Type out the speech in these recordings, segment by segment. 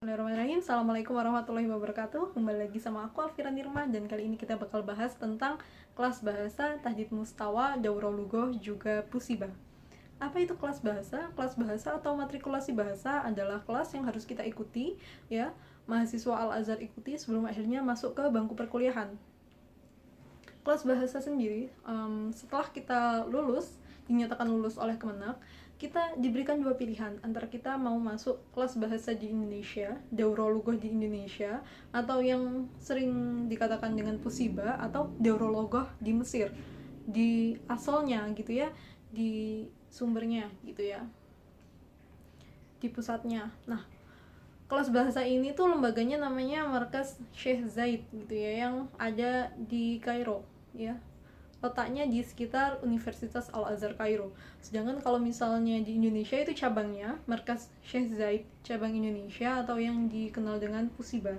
Bismillahirrahmanirrahim. Assalamualaikum warahmatullahi wabarakatuh. Kembali lagi sama aku Alfira Nirma, dan kali ini kita bakal bahas tentang kelas bahasa, tahdid mustawa, daurah lughoh, juga pusibah. Apa itu kelas bahasa? Kelas bahasa atau matrikulasi bahasa adalah kelas yang harus kita ikuti, ya, mahasiswa Al-Azhar ikuti sebelum akhirnya masuk ke bangku perkuliahan. Kelas bahasa sendiri, setelah kita dinyatakan lulus oleh Kemenak, kita diberikan dua pilihan antara kita mau masuk kelas bahasa di Indonesia, daurah lughoh di Indonesia, atau yang sering dikatakan dengan pusibah atau daurah lughoh di Mesir, di asalnya gitu ya, di sumbernya gitu ya, di pusatnya. Nah, kelas bahasa ini tuh lembaganya namanya Markas Syekh Zaid gitu ya, yang ada di Kairo ya. Letaknya di sekitar Universitas Al-Azhar Kairo. Sedangkan kalau misalnya di Indonesia itu cabangnya Markas Syekh Zaid cabang Indonesia, atau yang dikenal dengan Pusibah.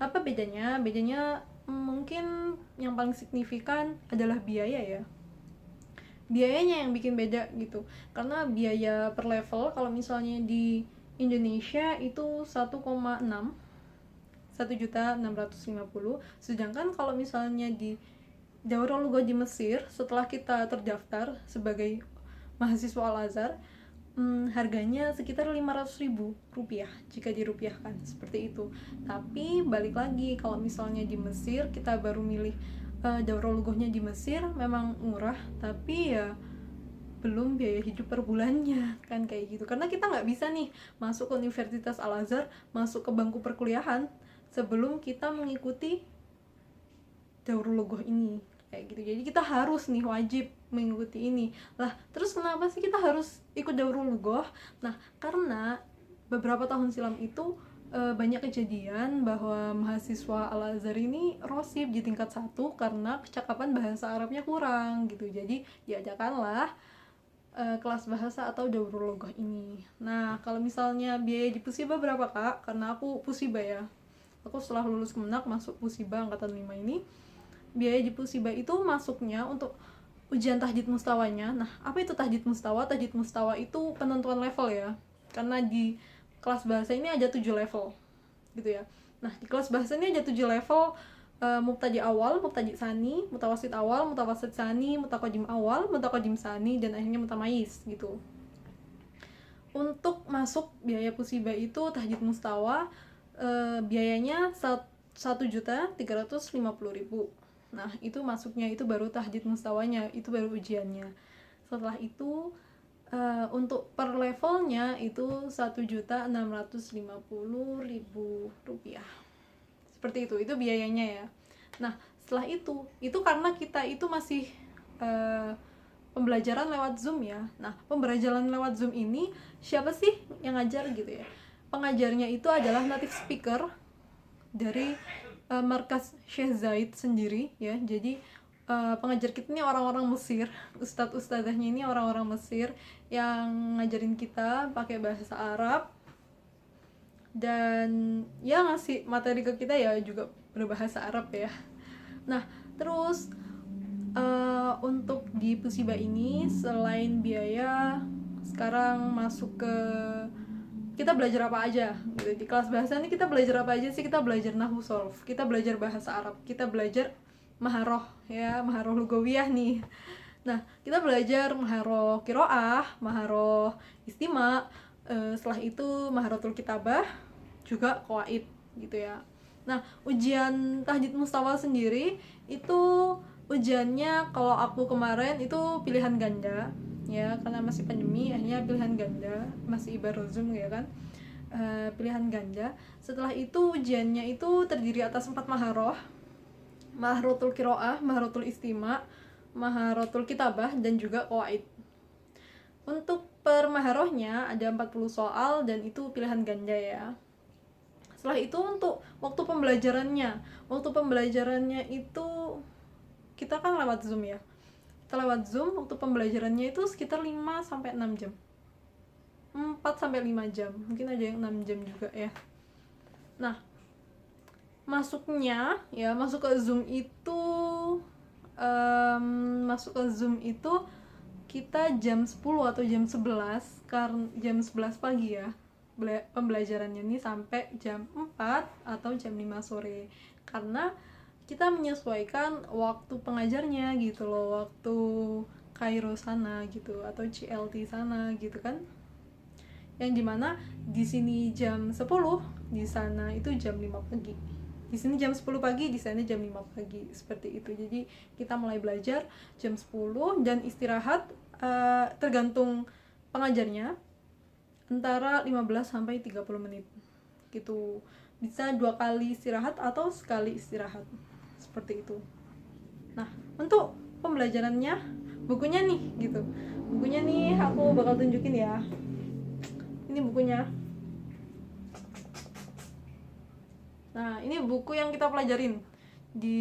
Apa bedanya? Bedanya mungkin yang paling signifikan adalah biaya ya. Biayanya yang bikin beda gitu. Karena biaya per level kalau misalnya di Indonesia itu 1,6, 1.650.000, sedangkan kalau misalnya di daurah lughoh di Mesir, setelah kita terdaftar sebagai mahasiswa Al-Azhar, harganya sekitar 500.000 rupiah jika dirupiahkan, seperti itu. Tapi balik lagi, kalau misalnya di Mesir kita baru milih daurah lughohnya di Mesir, memang murah, tapi ya belum biaya hidup per bulannya kan, kayak gitu. Karena kita nggak bisa nih masuk ke Universitas Al-Azhar, masuk ke bangku perkuliahan sebelum kita mengikuti daurah lughoh ini, kayak gitu. Jadi kita harus nih wajib mengikuti ini lah. Terus kenapa sih kita harus ikut daurah lughoh? Nah, karena beberapa tahun silam itu banyak kejadian bahwa mahasiswa Al-Azhar ini rosib di tingkat 1 karena kecakapan bahasa Arabnya kurang gitu. Jadi diadakanlah kelas bahasa atau daurah lughoh ini. Nah, kalau misalnya biaya di Pusibah berapa, Kak? Karena aku Pusibah ya. Aku setelah lulus Kemenak masuk Pusibah angkatan 5 ini. Biaya di Pusibah itu masuknya untuk ujian tahdid mustawanya. Nah, apa itu tahdid mustawa? Tahdid mustawa itu penentuan level ya. Karena di kelas bahasa ini ada 7 level gitu ya. Nah, di kelas bahasa ini ada 7 level: mubtadi awal, mubtadi sani, mutawasit awal, mutawasit sani, mutaqaddim awal, mutaqaddim sani, dan akhirnya mutamayyiz gitu. Untuk masuk biaya Pusibah itu tahdid mustawa, biayanya 1.350.000. Nah, itu masuknya itu baru tahdid mustawanya, itu baru ujiannya. Setelah itu untuk per levelnya itu 1.650.000 rupiah. Seperti itu biayanya ya. Nah, setelah itu karena kita itu masih pembelajaran lewat Zoom ya. Nah, pembelajaran lewat Zoom ini siapa sih yang ngajar gitu ya? Pengajarnya itu adalah native speaker dari Markas Syekh Zaid sendiri ya. Jadi pengajar kita ini orang-orang Mesir, ustadz-ustadzahnya ini orang-orang Mesir yang ngajarin kita pakai bahasa Arab, dan ya ngasih materi ke kita ya juga berbahasa Arab ya. Nah, terus untuk di Pusibah ini selain biaya, sekarang masuk ke kita belajar apa aja gitu. Di kelas bahasa ini kita belajar apa aja sih? Kita belajar nahwu sholf, kita belajar bahasa Arab, kita belajar maharoh ya, maharoh lugawiyah nih. Nah, kita belajar maharoh kiroah, maharoh istima, setelah itu maharotul kitabah, juga qawaid gitu ya. Nah, ujian tahdid mustawa sendiri itu ujiannya kalau aku kemarin itu pilihan ganda ya, karena masih pandemi akhirnya pilihan ganda, masih ibarat Zoom ya kan. Pilihan ganda. Setelah itu ujiannya itu terdiri atas 4 maharoh: maharotul kiroah, maharotul istima, maharotul kitabah, dan juga qawaid. Untuk per maharohnya ada 40 soal dan itu pilihan ganda ya. Setelah itu untuk waktu pembelajarannya itu kita kan lewat Zoom ya. Kita lewat Zoom, waktu pembelajarannya itu sekitar 5-6 jam. 4-5 jam. Mungkin ada yang 6 jam juga ya. Nah, masuk ke Zoom itu kita jam 10 atau jam 11, karena jam 11 pagi ya. pembelajarannya nih sampai jam 4 atau jam 5 sore, karena kita menyesuaikan waktu pengajarnya gitu loh, waktu Kairo sana gitu atau CLT sana gitu kan, yang dimana di sini jam 10, di sana itu jam 5 pagi. Di sini jam 10 pagi, di sana jam 5 pagi, seperti itu. Jadi kita mulai belajar jam 10 dan istirahat tergantung pengajarnya antara 15 sampai 30 menit gitu. Bisa 2 kali istirahat atau sekali istirahat, seperti itu. Nah, untuk pembelajarannya, bukunya nih gitu. Bukunya nih aku bakal tunjukin ya. Ini bukunya. Nah, ini buku yang kita pelajarin di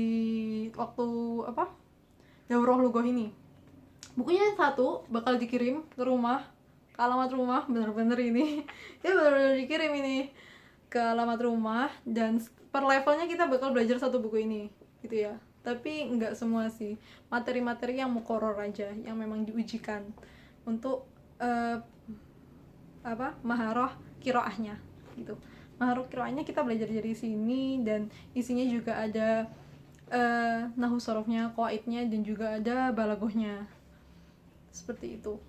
waktu daurah lughah ini. Bukunya satu bakal dikirim ke rumah, ke alamat rumah, bener-bener ini. Dia bener-bener dikirim ini ke alamat rumah, dan per levelnya kita bakal belajar satu buku ini gitu ya. Tapi nggak semua sih, materi-materi yang muqarrar aja, yang memang diujikan untuk maharah qiraahnya gitu. Maharah qiraahnya kita belajar dari sini, dan isinya juga ada nahwu sharafnya, qawaidnya, dan juga ada balaghahnya. Seperti itu.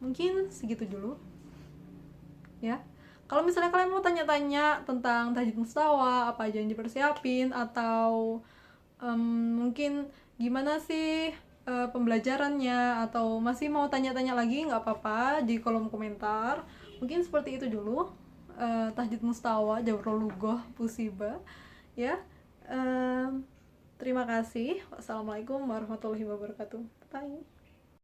Mungkin segitu dulu ya. Kalau misalnya kalian mau tanya-tanya tentang tajdid mustawa, apa aja yang dipersiapin, atau mungkin gimana sih pembelajarannya, atau masih mau tanya-tanya lagi, nggak apa-apa di kolom komentar. Mungkin seperti itu dulu tahdid mustawa, daurah lughah, Pusiba ya. Terima kasih. Wassalamualaikum warahmatullahi wabarakatuh. Bye.